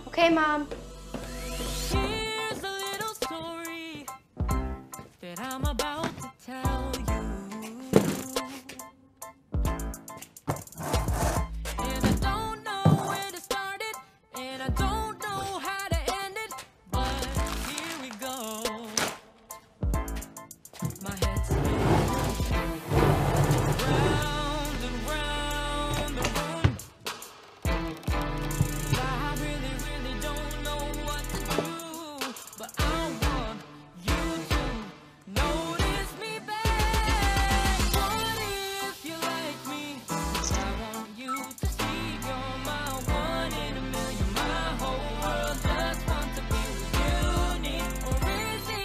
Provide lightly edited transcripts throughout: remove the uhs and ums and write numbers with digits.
Okay, Mom. Here's a little story that I'm about to tell you. And I don't know where to start it, and I don't know how to end it, but here we go. My head's spinning round and round the room. I really don't know what to do, but I want you to notice me back. What if you like me? I want you to see you're my one in a million. My whole world just wants to be with you. Need or is it?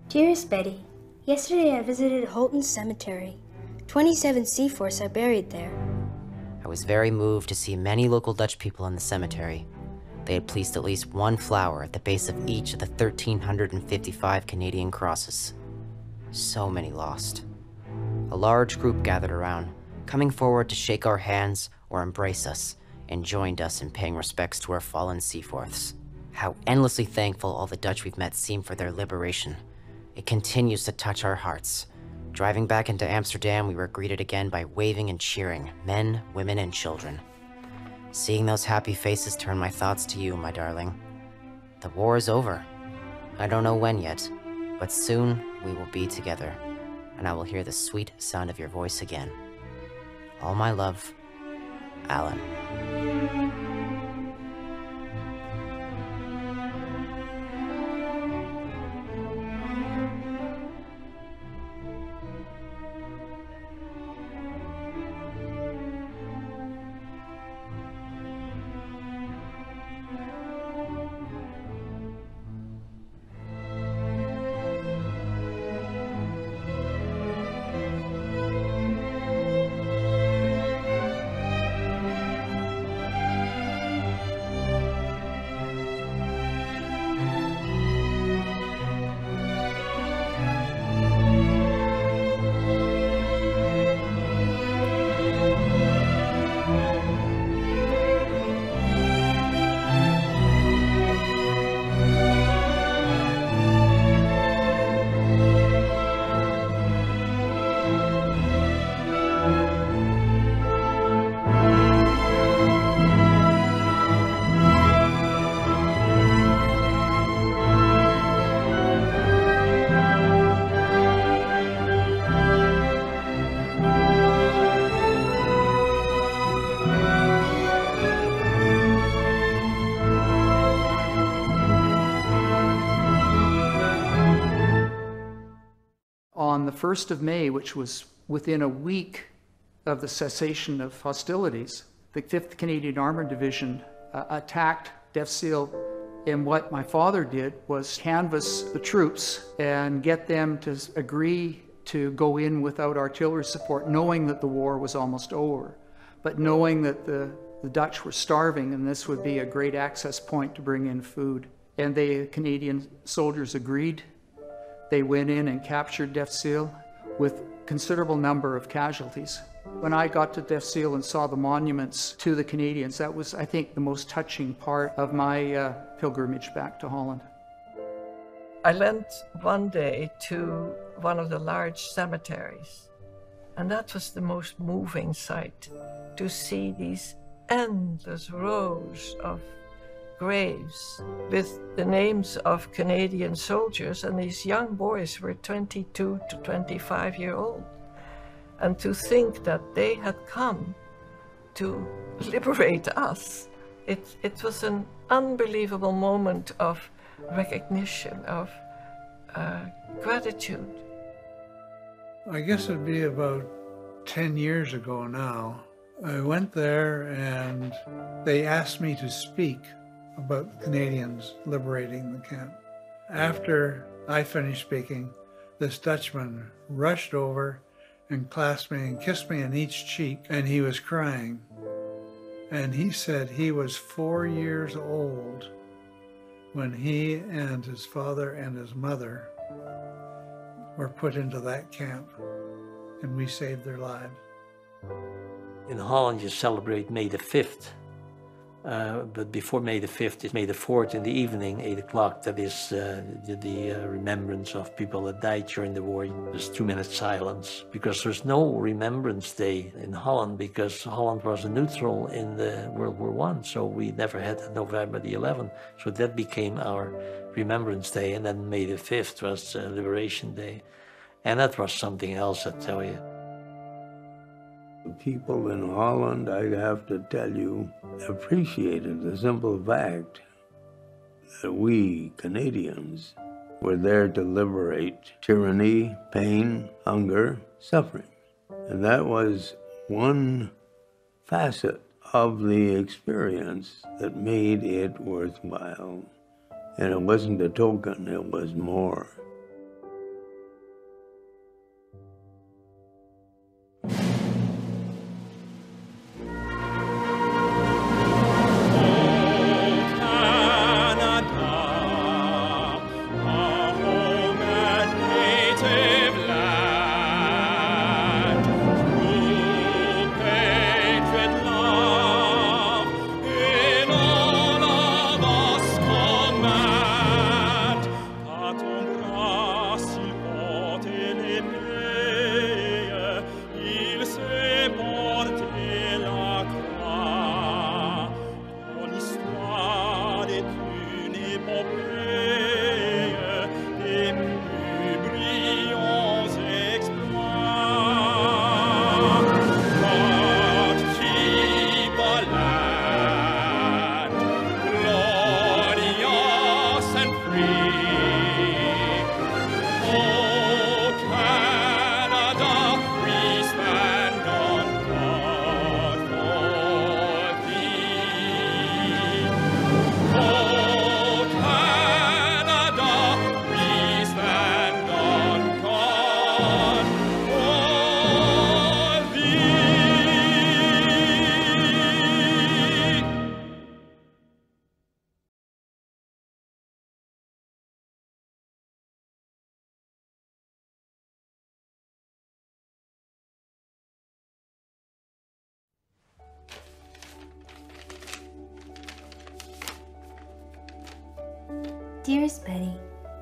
Dearest Betty, yesterday I visited Holton Cemetery. 27 Seaforths are buried there. I was very moved to see many local Dutch people in the cemetery. They had placed at least one flower at the base of each of the 1,355 Canadian crosses. So many lost. A large group gathered around, coming forward to shake our hands or embrace us, and joined us in paying respects to our fallen Seaforths. How endlessly thankful all the Dutch we've met seem for their liberation. It continues to touch our hearts. Driving back into Amsterdam, we were greeted again by waving and cheering, men, women, and children. Seeing those happy faces turned my thoughts to you, my darling. The war is over. I don't know when yet, but soon we will be together, and I will hear the sweet sound of your voice again. All my love, Alan. On the 1st of May, which was within a week of the cessation of hostilities, the 5th Canadian Armoured Division attacked Defsil And what my father did was canvass the troops and get them to agree to go in without artillery support, knowing that the war was almost over, but knowing that the Dutch were starving and this would be a great access point to bring in food. And the Canadian soldiers agreed. They went in and captured Defseal with considerable number of casualties. When I got to Defseal and saw the monuments to the Canadians, that was, I think, the most touching part of my pilgrimage back to Holland. I went one day to one of the large cemeteries, and that was the most moving sight, to see these endless rows of graves with the names of Canadian soldiers, and these young boys were 22 to 25-year-old. And to think that they had come to liberate us, it was an unbelievable moment of recognition, of gratitude. I guess it'd be about 10 years ago now. I went there and they asked me to speak about the Canadians liberating the camp. After I finished speaking, this Dutchman rushed over and clasped me and kissed me on each cheek, and he was crying. And he said he was 4 years old when he and his father and his mother were put into that camp, and we saved their lives. In Holland, you celebrate May the 5th. But before May the 5th, it's May the 4th in the evening, 8 o'clock. That is the remembrance of people that died during the war. There's 2 minutes silence, because there's no Remembrance Day in Holland, because Holland was a neutral in the World War I, so we never had November the 11th. So that became our Remembrance Day, and then May the 5th was Liberation Day. And that was something else, I tell you. The people in Holland, I have to tell you, appreciated the simple fact that we Canadians were there to liberate tyranny, pain, hunger, suffering. And that was one facet of the experience that made it worthwhile. And it wasn't a token, it was more. Dearest Betty,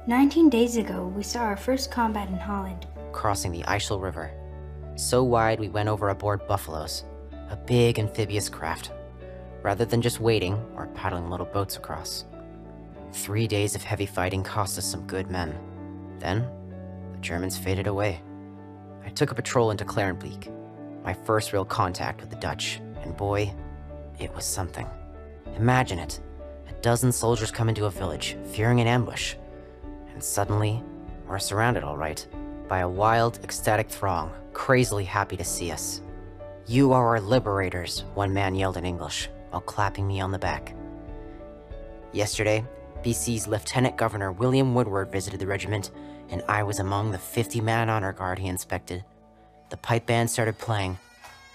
19 days ago we saw our first combat in Holland. Crossing the IJssel River. So wide we went over aboard buffaloes, a big amphibious craft, rather than just waiting or paddling little boats across. 3 days of heavy fighting cost us some good men. Then, the Germans faded away. I took a patrol into Clarenbeek, my first real contact with the Dutch, and boy, it was something. Imagine it. A dozen soldiers come into a village, fearing an ambush. And suddenly, we're surrounded all right, by a wild, ecstatic throng, crazily happy to see us. "You are our liberators," one man yelled in English, while clapping me on the back. Yesterday, BC's Lieutenant Governor William Woodward visited the regiment, and I was among the 50-man honor guard he inspected. The pipe band started playing,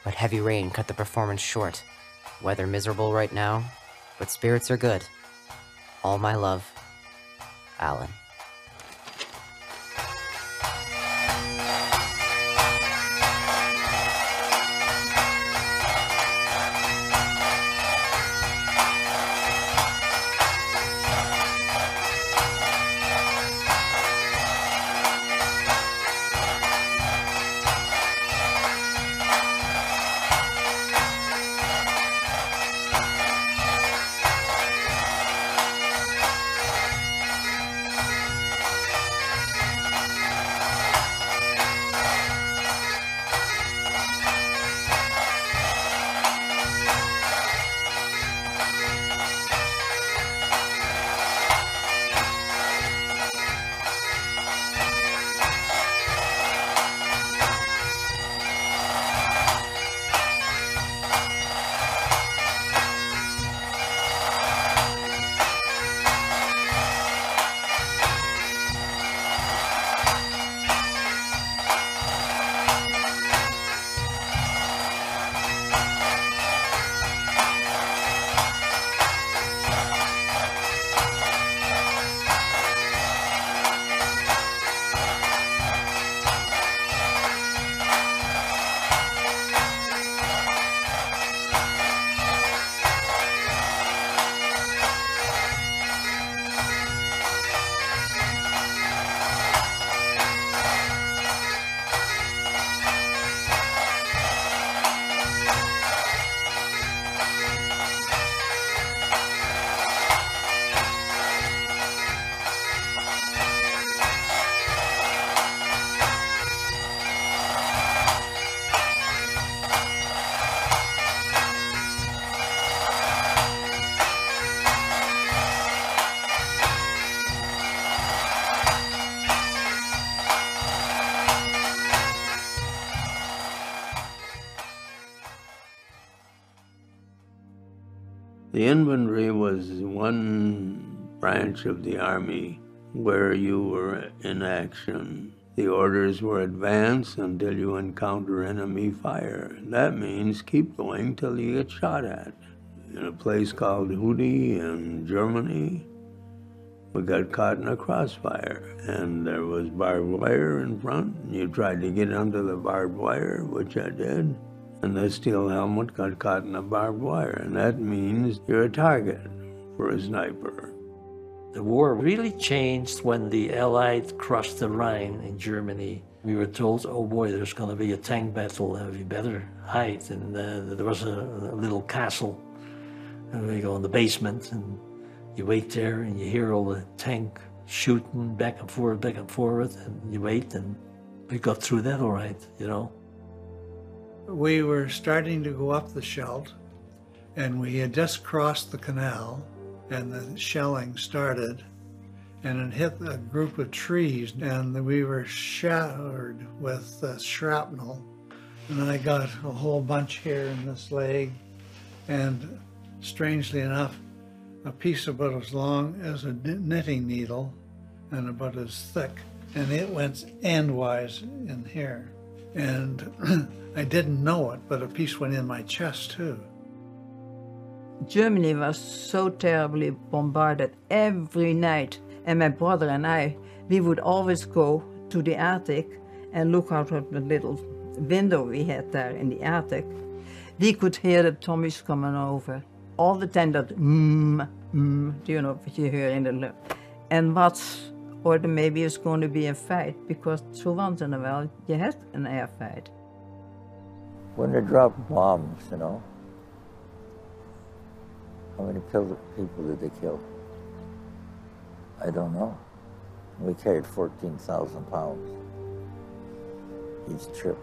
but heavy rain cut the performance short. Weather miserable right now, but spirits are good. All my love, Alan. The infantry was one branch of the army where you were in action. The orders were advance until you encounter enemy fire. That means keep going till you get shot at. In a place called Hudi in Germany, we got caught in a crossfire, and there was barbed wire in front. You tried to get under the barbed wire, which I did, and the steel helmet got caught in the barbed wire, and that means you're a target for a sniper. The war really changed when the Allies crossed the Rhine in Germany. We were told, oh boy, there's going to be a tank battle, and we better hide. And there was a little castle, and we go in the basement, and you wait there, and you hear all the tank shooting back and forth, and you wait, and we got through that all right, you know. We were starting to go up the Scheldt, and we had just crossed the canal, and the shelling started, and it hit a group of trees, and we were shattered with shrapnel. And I got a whole bunch here in this leg, and strangely enough, a piece about as long as a knitting needle and about as thick, and it went endwise in here. And I didn't know it, but a piece went in my chest too. Germany was so terribly bombarded every night, and my brother and I, we would always go to the attic and look out of the little window we had there in the attic. We could hear the Tommies coming over all the time. That you know, what you hear in the and or maybe it's going to be a fight, because so once in a while you had an air fight. When they drop bombs, you know, how many people did they kill? I don't know. We carried 14,000 pounds each trip.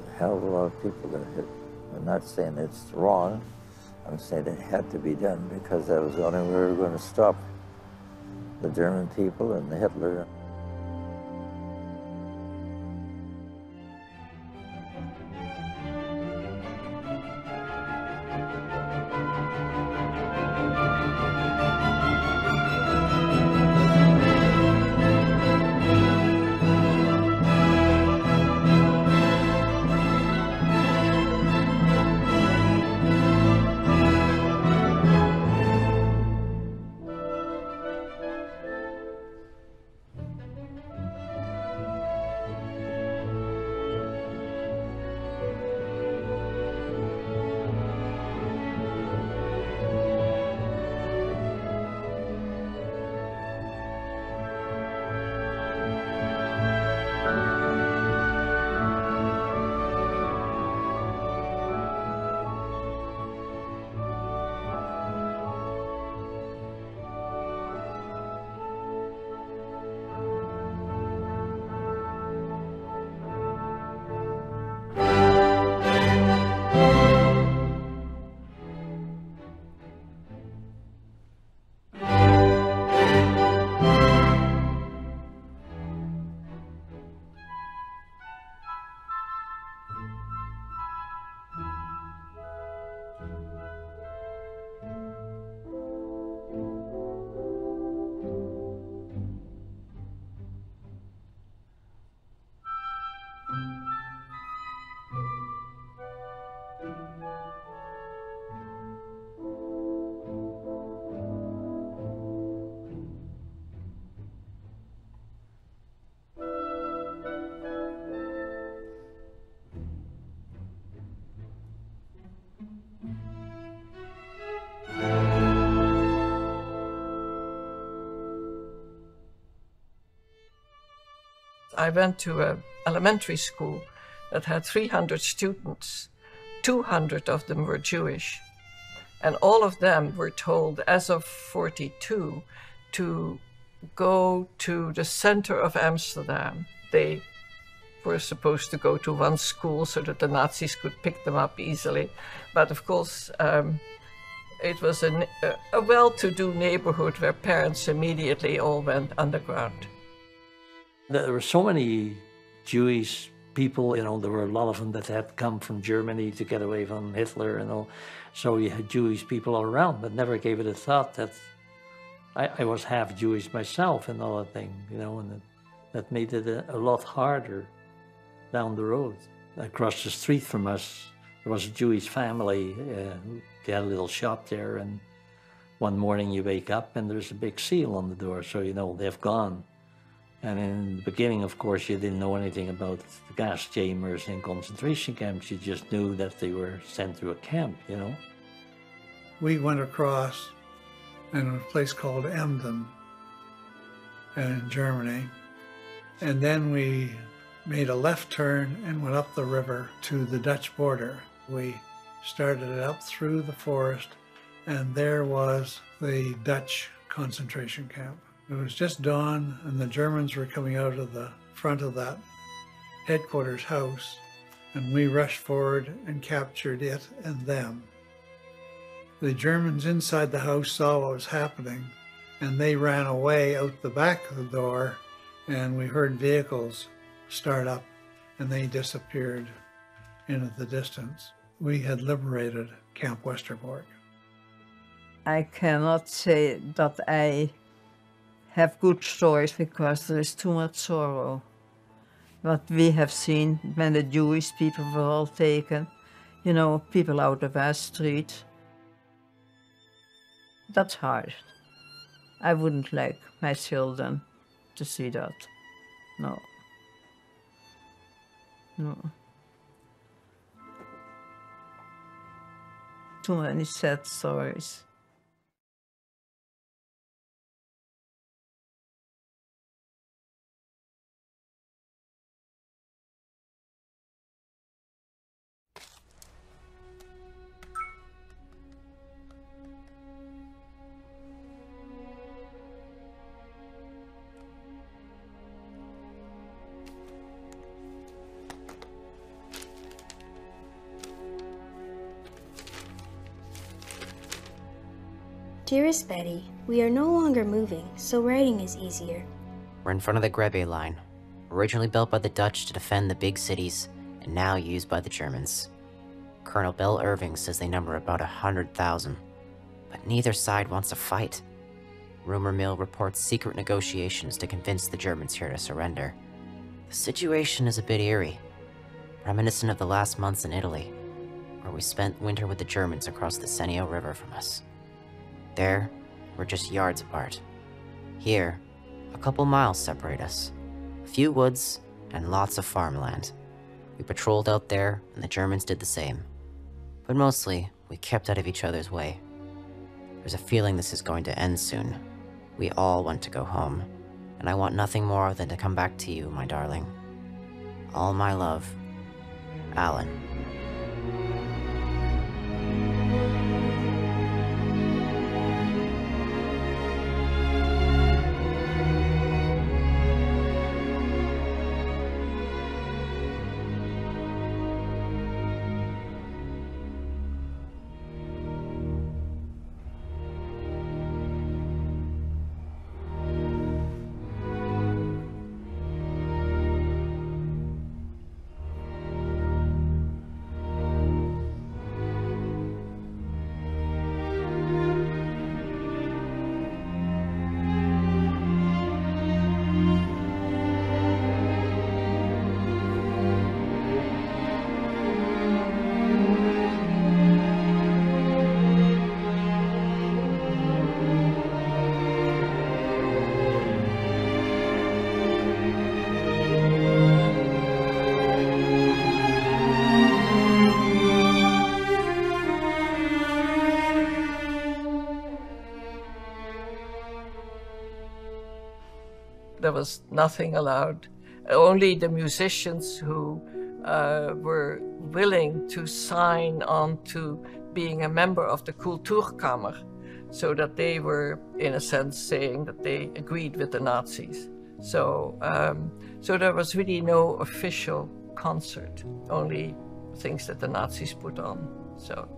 A hell of a lot of people that hit. I'm not saying it's wrong. I'm saying it had to be done because that was the only way we were going to stop the German people and the Hitler. I went to an elementary school that had 300 students. 200 of them were Jewish. And all of them were told, as of 42, to go to the center of Amsterdam. They were supposed to go to one school so that the Nazis could pick them up easily. But of course, it was a well-to-do neighborhood where parents immediately all went underground. There were so many Jewish people, you know, there were a lot of them that had come from Germany to get away from Hitler and all. So you had Jewish people all around, but never gave it a thought that I was half Jewish myself and all that thing, you know, and that made it a lot harder down the road. Across the street from us, there was a Jewish family. They had a little shop there, and one morning you wake up and there's a big seal on the door, so you know they've gone. And in the beginning, of course, you didn't know anything about the gas chambers and concentration camps. You just knew that they were sent to a camp, you know. We went across in a place called Emden in Germany, and then we made a left turn and went up the river to the Dutch border. We started it up through the forest, and there was the Dutch concentration camp. It was just dawn, and the Germans were coming out of the front of that headquarters house, and we rushed forward and captured it and them. The Germans inside the house saw what was happening, and they ran away out the back of the door, and we heard vehicles start up, and they disappeared into the distance. We had liberated Camp Westerbork. I cannot say that I have good stories because there is too much sorrow. What we have seen when the Jewish people were all taken, you know, people out of West Street. That's hard. I wouldn't like my children to see that. No. No. Too many sad stories. Dearest Betty, we are no longer moving, so writing is easier. We're in front of the Grebe line, originally built by the Dutch to defend the big cities and now used by the Germans. Colonel Bill Irving says they number about 100,000, but neither side wants to fight. Rumor mill reports secret negotiations to convince the Germans here to surrender. The situation is a bit eerie, reminiscent of the last months in Italy, where we spent winter with the Germans across the Senio River from us. There, we're just yards apart. Here, a couple miles separate us. A few woods and lots of farmland. We patrolled out there, and the Germans did the same. But mostly, we kept out of each other's way. There's a feeling this is going to end soon. We all want to go home, and I want nothing more than to come back to you, my darling. All my love, Alan. There was nothing allowed. Only the musicians who were willing to sign on to being a member of the Kulturkammer, so that they were, in a sense, saying that they agreed with the Nazis. So, so there was really no official concert, only things that the Nazis put on. So,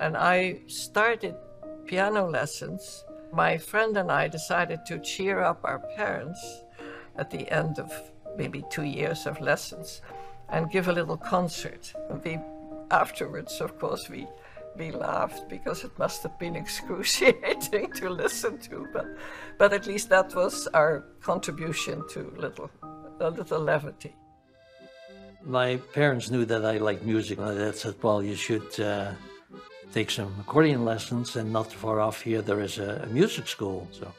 and I started piano lessons. My friend and I decided to cheer up our parents at the end of maybe 2 years of lessons and give a little concert. And afterwards, of course, we laughed because it must have been excruciating to listen to, but at least that was our contribution to a little levity. My parents knew that I liked music, and they said, well, you should take some accordion lessons, and not far off here there is a music school. So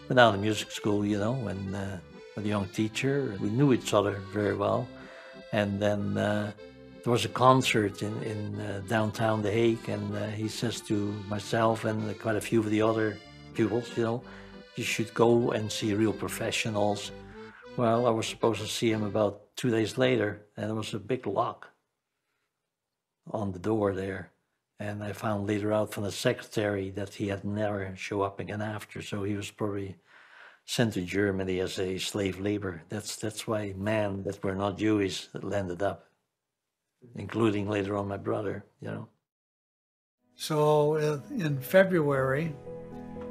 went down to music school, you know, and with a young teacher. We knew each other very well. And then there was a concert in downtown The Hague, and he says to myself and quite a few of the other pupils, you know, you should go and see real professionals. Well, I was supposed to see him about 2 days later, and there was a big lock on the door there. And I found later out from the secretary that he had never show up again after, so he was probably sent to Germany as a slave labor. That's why men that were not Jewish landed up, including later on my brother, you know. So in February,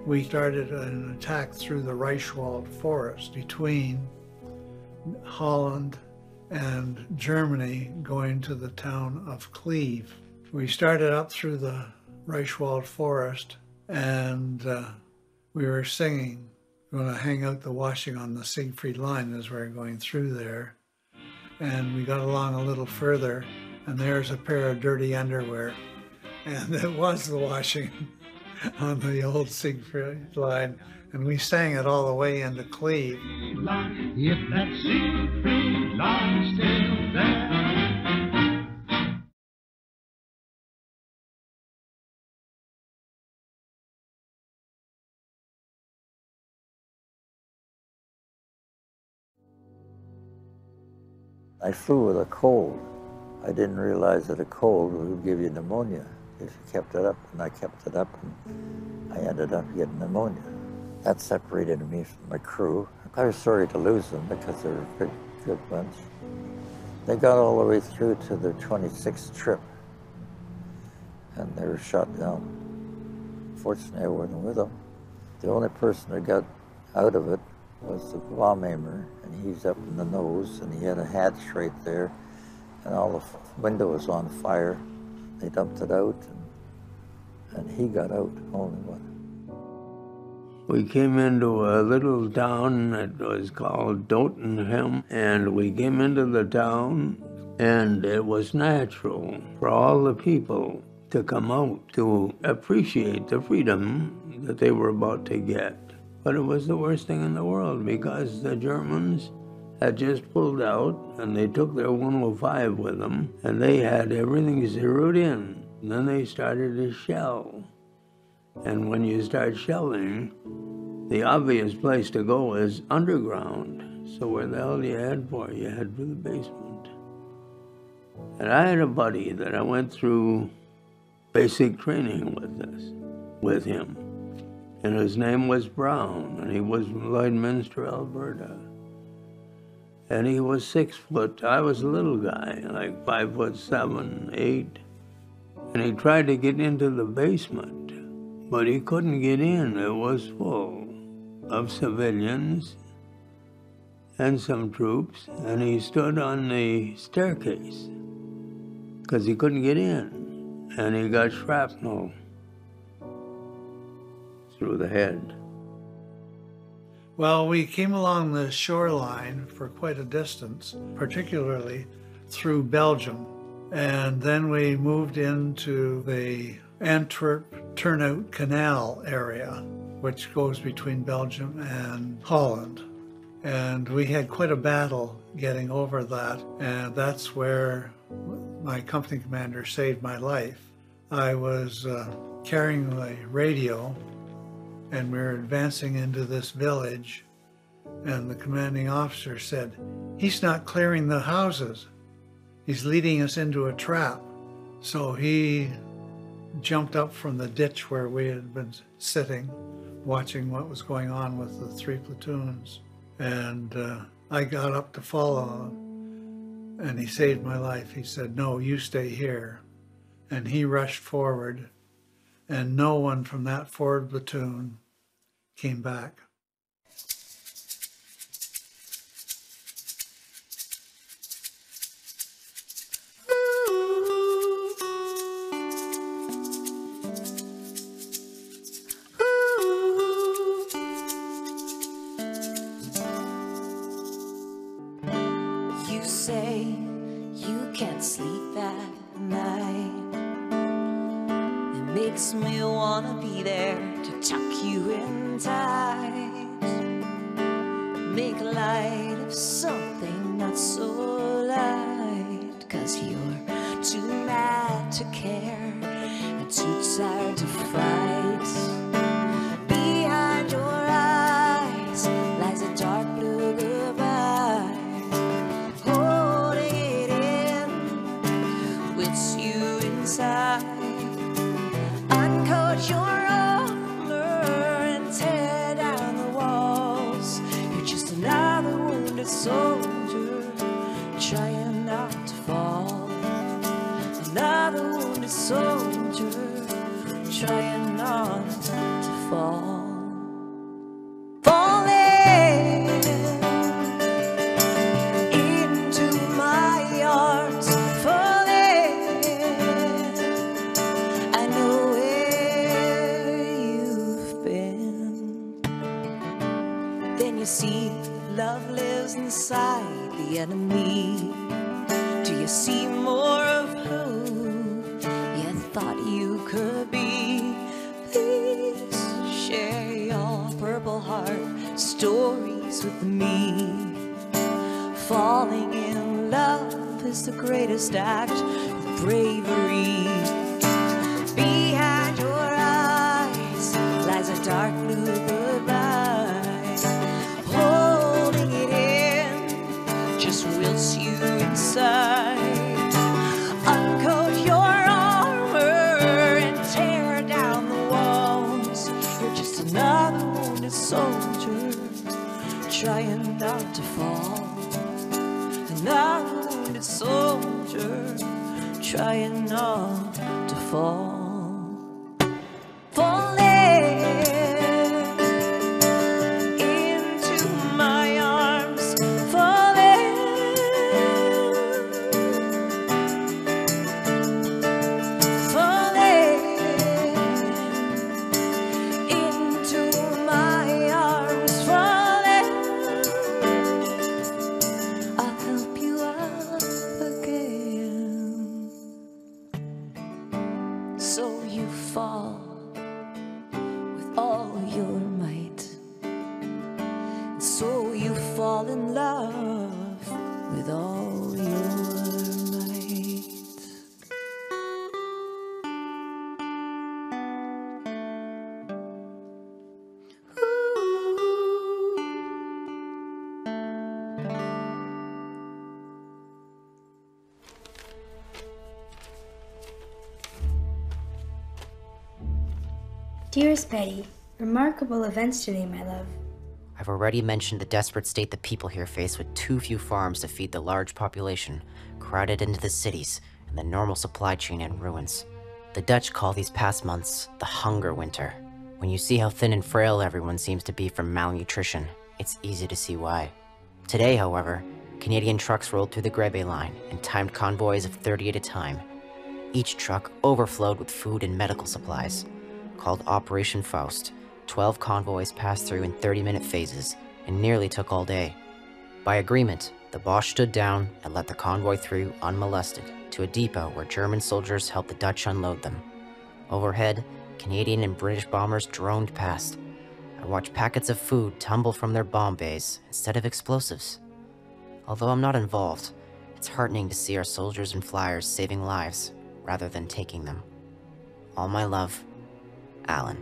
we started an attack through the Reichswald forest between Holland and Germany, going to the town of Cleve. We started up through the Reichswald forest, and we were singing, going to hang out the washing on the Siegfried line as we were going through there. And we got along a little further, and there's a pair of dirty underwear. And it was the washing on the old Siegfried line. And we sang it all the way into Cleve. If that Siegfried line still there. I flew with a cold. I didn't realize that a cold would give you pneumonia if you kept it up, and I kept it up, and I ended up getting pneumonia. That separated me from my crew. I was sorry to lose them because they were a good bunch. They got all the way through to their 26th trip, and they were shot down. Fortunately, I wasn't with them. The only person that got out of it was the bomb aimer, and he's up in the nose, and he had a hatch right there, and all the window was on fire. They dumped it out, and he got out, only one. We came into a little town that was called Dottenham, and we came into the town, and it was natural for all the people to come out to appreciate the freedom that they were about to get. But it was the worst thing in the world because the Germans had just pulled out, and they took their 105 with them, and they had everything zeroed in. And then they started to shell. And when you start shelling, the obvious place to go is underground. So where the hell do you head for? You head for the basement. And I had a buddy that I went through basic training with him. And his name was Brown, and he was from Lloydminster, Alberta. And he was 6 foot. I was a little guy, like 5'7", 8. And he tried to get into the basement, but he couldn't get in. It was full of civilians and some troops, and he stood on the staircase because he couldn't get in, and he got shrapnel through the head. Well, we came along the shoreline for quite a distance, particularly through Belgium. And then we moved into the Antwerp-Turnhout Canal area, which goes between Belgium and Holland. And we had quite a battle getting over that, and that's where my company commander saved my life. I was carrying a radio, and we were advancing into this village, And the commanding officer said, "He's not clearing the houses. He's leading us into a trap." So he jumped up from the ditch where we had been sitting, watching what was going on with the 3 platoons. And I got up to follow him, and he saved my life. He said, "No, you stay here." And he rushed forward, and no one from that forward platoon came back. You say you can't sleep at night. It makes me wanna be there to tuck you in tight. Make light of something not so light. 'Cause you're too mad to care and too tired to fight. Behind your eyes lies a dark blue goodbye. Holding it in with you inside. Uncoat your armor and tear down the walls. You're just another wounded soldier trying not to fall. Another wounded soldier trying not to fall. Falling into my arms, falling. I know where you've been. Then you see love lives inside the enemy. Do you see more of who you thought you could be? Please share your Purple Heart stories with me. Falling in love is the greatest act of bravery. Behind your eyes lies a dark blue goodbye. Holding it in just wilts you inside. Uncoat your armor and tear down the walls. You're just another wounded soldier trying not to fall. Another wounded soldier trying not to fall. Falling into my arms, falling. Falling into my arms, falling. I'll help you up again. So you fall with all your might. So you fall in love with all your might. Dearest Betty, remarkable events today, my love. I've already mentioned the desperate state the people here face with too few farms to feed the large population, crowded into the cities, and the normal supply chain in ruins. The Dutch call these past months the hunger winter. When you see how thin and frail everyone seems to be from malnutrition, it's easy to see why. Today, however, Canadian trucks rolled through the Grebe line in timed convoys of 30 at a time. Each truck overflowed with food and medical supplies. Called Operation Faust, 12 convoys passed through in 30-minute phases and nearly took all day. By agreement, the Boche stood down and let the convoy through unmolested to a depot where German soldiers helped the Dutch unload them. Overhead, Canadian and British bombers droned past. I watched packets of food tumble from their bomb bays instead of explosives. Although I'm not involved, it's heartening to see our soldiers and flyers saving lives rather than taking them. All my love, Alan.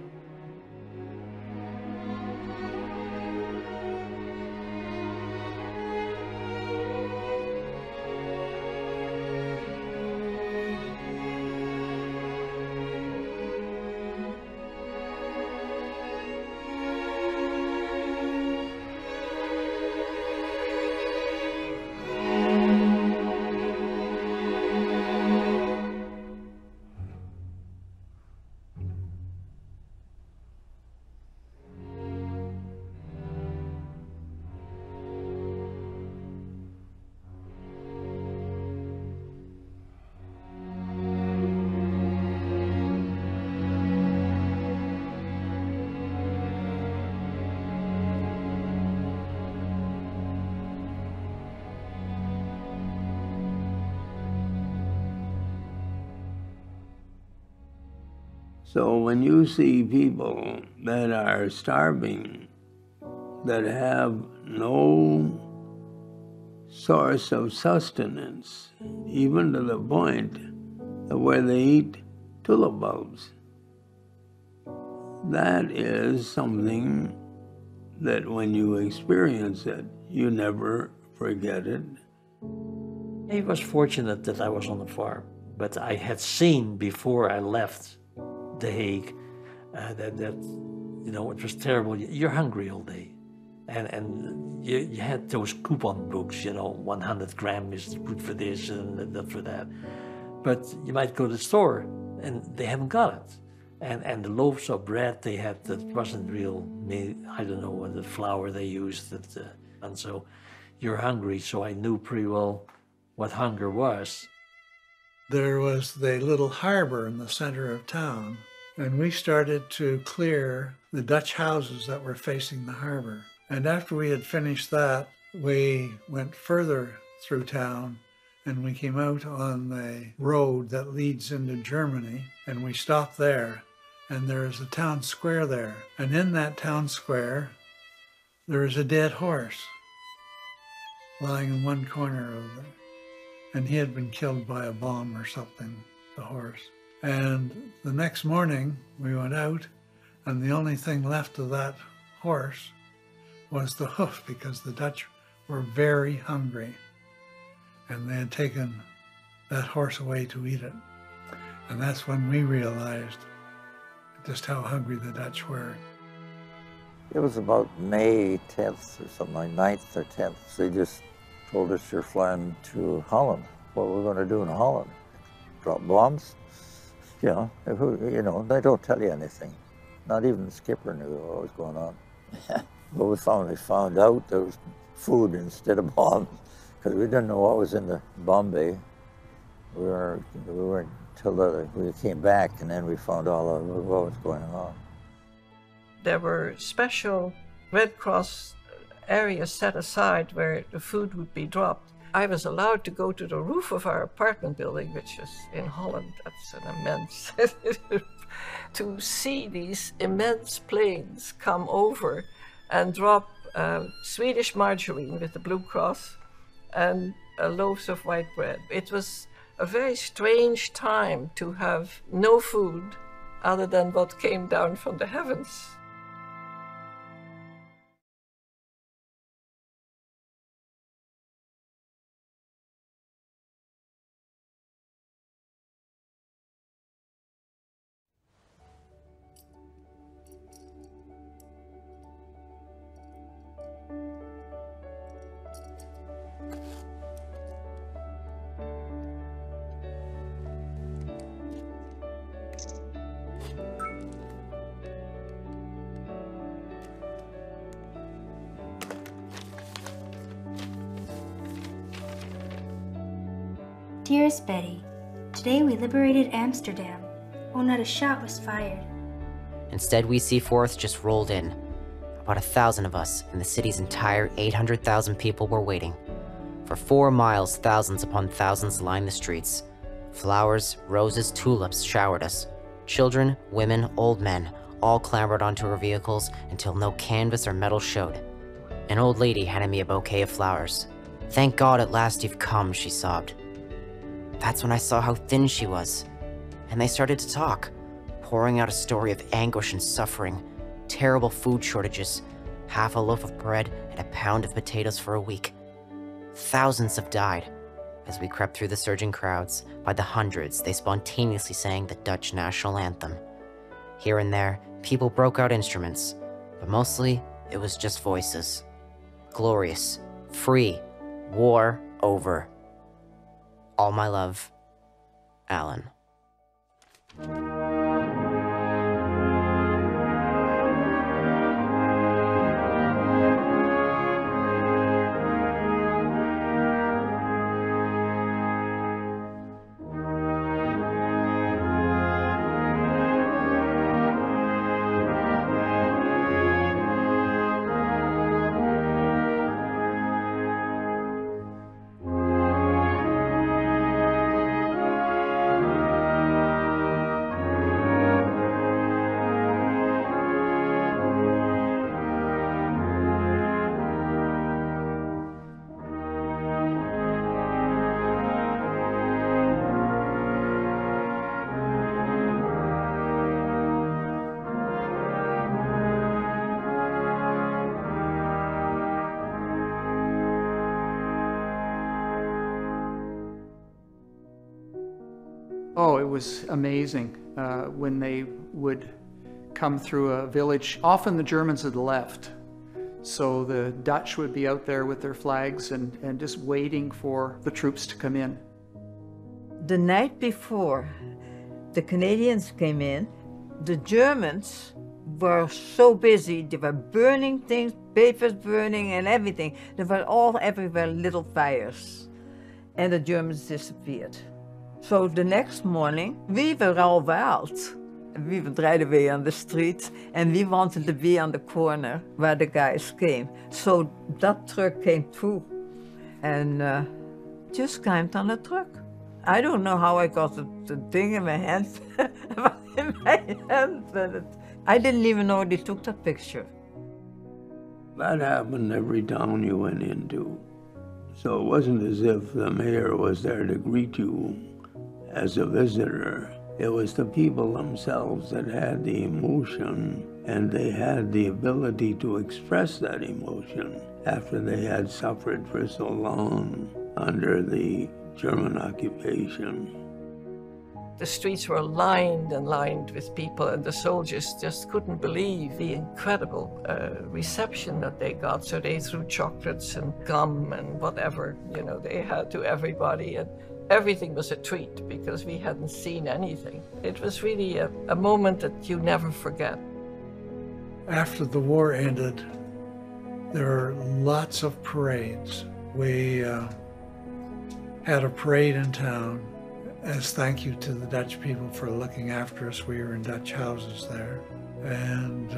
So when you see people that are starving, that have no source of sustenance, even to the point of where they eat tulip bulbs, that is something that when you experience it, you never forget it. I was fortunate that I was on the farm, but I had seen before I left The Hague that you know, it was terrible. You're hungry all day. And you had those coupon books, you know, 100 gram is good for this and that for that. But you might go to the store and they haven't got it. And the loaves of bread they had that wasn't real, I don't know what the flour they used. And so you're hungry, so I knew pretty well what hunger was. There was the little harbor in the center of town, and we started to clear the Dutch houses that were facing the harbor. And after we had finished that, we went further through town and we came out on the road that leads into Germany, and we stopped there, and there is a town square there. And in that town square, there is a dead horse lying in one corner of it. And he had been killed by a bomb or something, the horse. And the next morning we went out, and the only thing left of that horse was the hoof, because the Dutch were very hungry and they had taken that horse away to eat it. And that's when we realized just how hungry the Dutch were. It was about May 10th or something, like 9th or 10th. So they just told us you're flying to Holland. What we're going to do in Holland? Drop bombs? You know, they don't tell you anything. Not even the skipper knew what was going on. But we found out there was food instead of bombs, because we didn't know what was in the bomb bay. We weren't until we came back, and then we found all of what was going on. There were special Red Cross areas set aside where the food would be dropped. I was allowed to go to the roof of our apartment building, which is in Holland. That's an immense, to see these immense planes come over and drop Swedish margarine with the Blue Cross and loaves of white bread. It was a very strange time to have no food other than what came down from the heavens. Dearest Betty, today we liberated Amsterdam. Oh, not a shot was fired. Instead, we Seaforth just rolled in. About 1,000 of us, and the city's entire 800,000 people were waiting. For 4 miles, thousands upon thousands lined the streets. Flowers, roses, tulips showered us. Children, women, old men, all clambered onto our vehicles until no canvas or metal showed. An old lady handed me a bouquet of flowers. "Thank God at last you've come," she sobbed. That's when I saw how thin she was. And they started to talk, pouring out a story of anguish and suffering, terrible food shortages, half a loaf of bread and a pound of potatoes for a week. Thousands have died. As we crept through the surging crowds, by the hundreds, they spontaneously sang the Dutch national anthem. Here and there, people broke out instruments, but mostly it was just voices. Glorious, free, war over. All my love, Alan. Oh, it was amazing when they would come through a village. Often the Germans had left, so the Dutch would be out there with their flags and just waiting for the troops to come in. The night before the Canadians came in, the Germans were so busy. They were burning things, papers burning and everything. There were all everywhere little fires, and the Germans disappeared. So the next morning, we were all wild. We were right away on the street, and we wanted to be on the corner where the guys came. So that truck came through, and just climbed on the truck. I don't know how I got the thing in my hand, but I didn't even know they took that picture. That happened every town you went into. So it wasn't as if the mayor was there to greet you as a visitor. It was the people themselves that had the emotion, and they had the ability to express that emotion after they had suffered for so long under the German occupation. The streets were lined and lined with people, and the soldiers just couldn't believe the incredible reception that they got. So they threw chocolates and gum and whatever, you know, they had to everybody. And everything was a treat because we hadn't seen anything. It was really a moment that you never forget. After the war ended, there were lots of parades. We had a parade in town as thank you to the Dutch people for looking after us. We were in Dutch houses there, and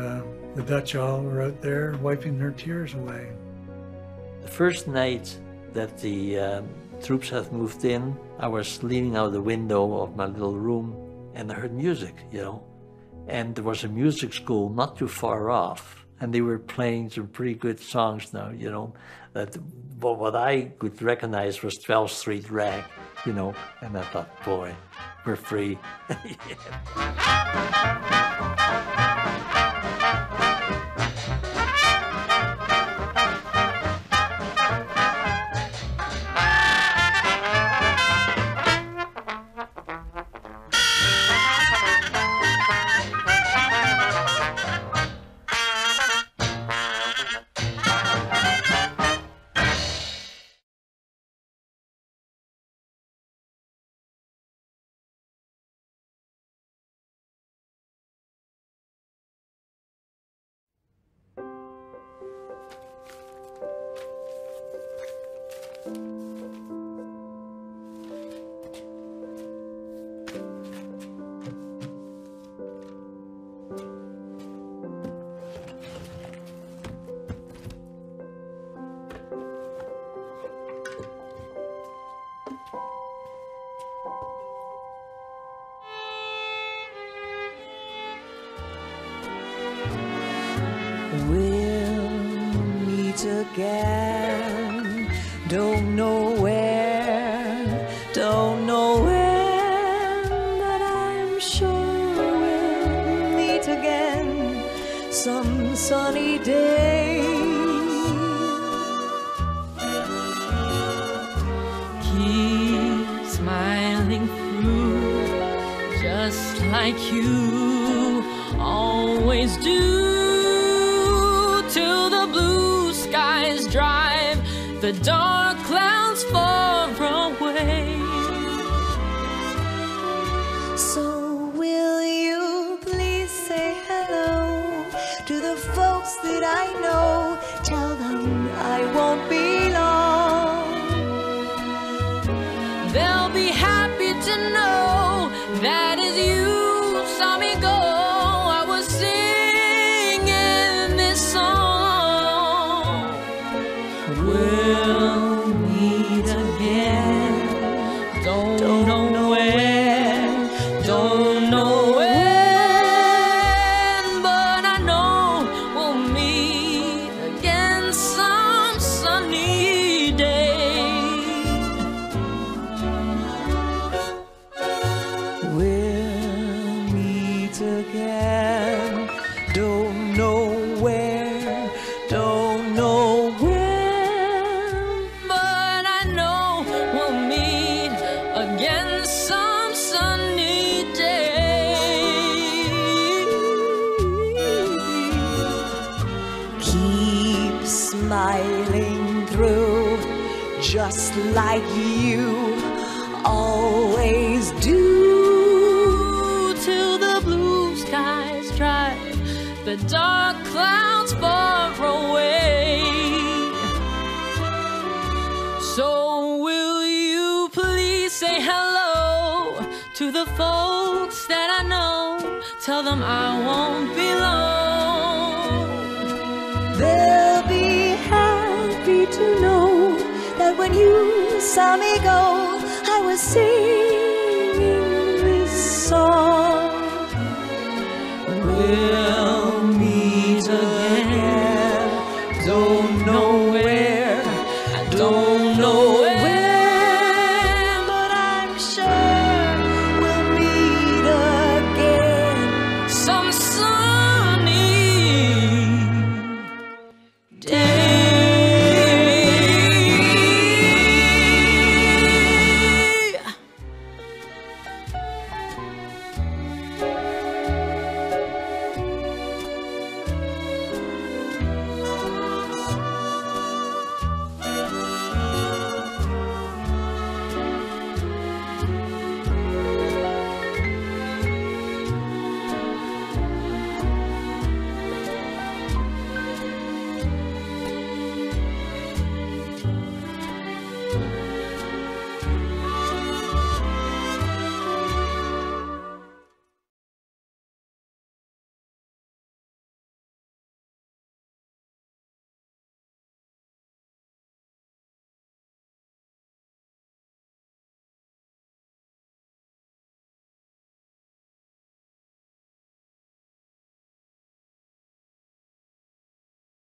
the Dutch all were out there wiping their tears away. The first night that the troops had moved in, I was leaning out the window of my little room and I heard music, you know. And there was a music school not too far off, and they were playing some pretty good songs now, you know. But what I could recognize was 12th Street Rag, you know, and I thought, boy, we're free. We'll meet again. Don't know where, don't know when, but I'm sure we'll meet again some sunny day. Keep smiling through, just like you always do. Till the blue skies drive the dark clouds far away. So will you please say hello to the folks that I know? Tell them I won't be long. They'll be happy to know that as you saw me go, I was singing this song. We'll meet again. Don't know where, don't know when, but I know we'll meet again some sunny keep smiling through, just like you always do, till the blue skies drive the dark clouds far away. So will you please say hello to the folks that I know? Tell them I won't be long. They'll be happy to know that when you saw me go, I was singing this song. We'll meet again, don't know